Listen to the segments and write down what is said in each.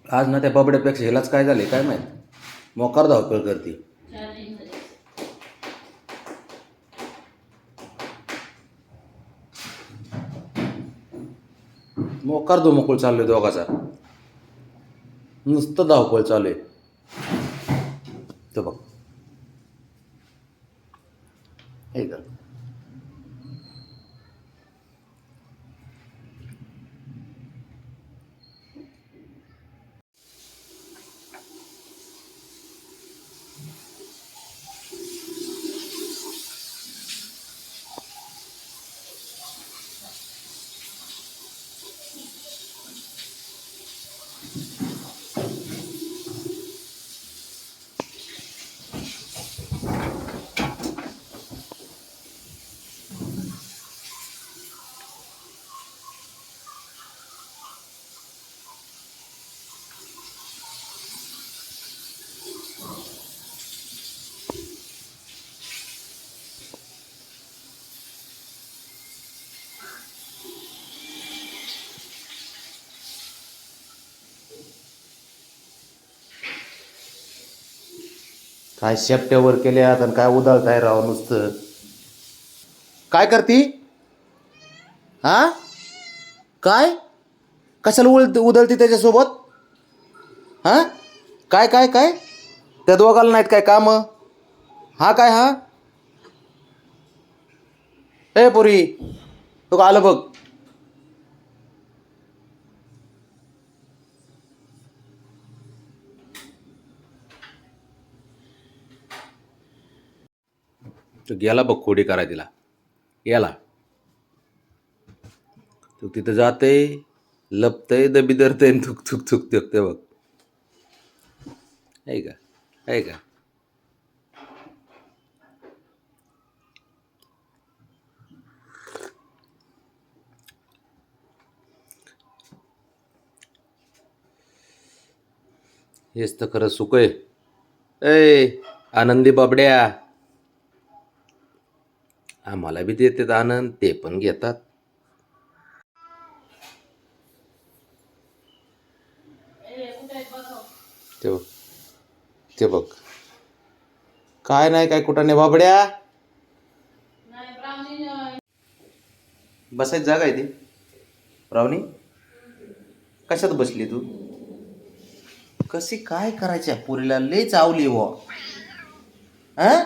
आज ना त्या बबड्यापेक्षा ह्यालाच काय झाले काय माहीत, मोकार धावपळ करते. मोकार धुमकूळ चालू आहे दोघाचा, नुसतं धावपळ चालू आहे. तो बघ हे का, काय शेपट्यावर केल्यात आणि काय उदाळताय राव नुसतं. काय करती हा, काय कशाला उधळती त्याच्यासोबत हा, काय काय काय त्या दोघाला नाहीत काय काम हा, काय हा ए पुरी तू का आलं बघ. तो गेला बघ खोडी करा तिला, गेला तू तिथं जाते लपतय दबी धरतय थुक थुक थुक थुकते बघ, आहे का आहे का. हेच तर खरं सुख आहे. ए आनंदी बाबड्या, आम्हाला बी देतात आनंद, ते पण घेतात. ते बघ ते बघ, काय नाही काय कुठं नाही बाबड्या, बसायची जागा आहे ती. रावणी कशात बसली तू, कशी काय करायच्या पुरीला लय चावली व हा,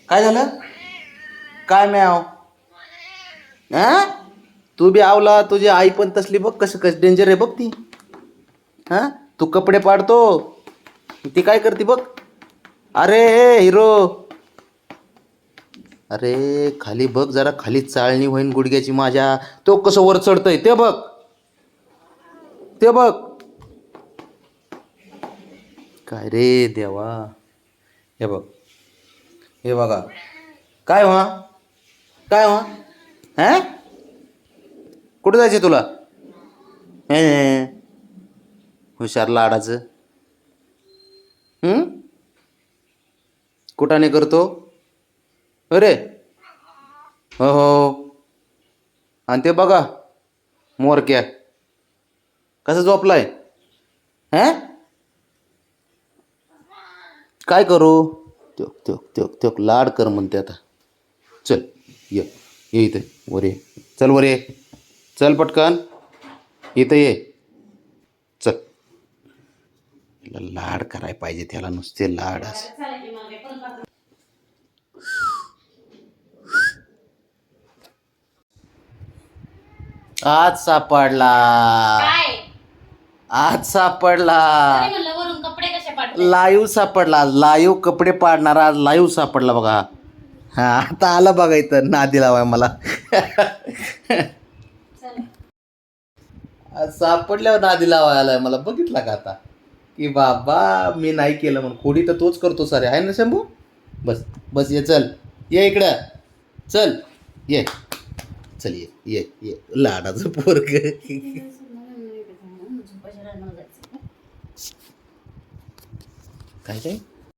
काय झालं काय म्याव हा, तू बी आवला, तुझी आई पण तसली बघ, कसं कसं डेंजर आहे बघ ती हा. तू कपडे पाडतो ती काय करते बघ. अरे हिरो, अरे खाली बघ जरा, खाली चाळणी होईन गुडघ्याची माझ्या. तो कसं वर चढतय ते बघ, ते बघ. काय रे देवा, हे बघ हे बघा काय व्हा, काय व्हा हा, कुठं जायचं तुला हे, हुशार लाडाचं कुठाने करतो अरे. हो हो, आणि ते बघा मोरक्या कसं झोपलाय हा, काय करू. त्योक त्योक त्योक त्योक लाड कर म्हणते आता. चल ये ये इथे वर ये, चल वर ये, चल पटकन इथं ये, चल. लाड करायला पाहिजे त्याला, नुसते लाड असं. आज सापडला, आज सापडला, लाईव्ह सापडला, लाईव्ह कपडे पाडणारा आज लाईव्ह सापडला बघा. हा आता आला बघा इथं नादी लावाय मला. आज सापडल्यावर नादी लावाय आलाय मला, बघितला का आता की बाबा मी नाही केलं म्हणून. खोडी तर तोच करतो सारे आहे ना शंभू. बस बस ये, चल ये इकडं, चल ये, चल ये ये ये लाडाचं पोरग. काय काय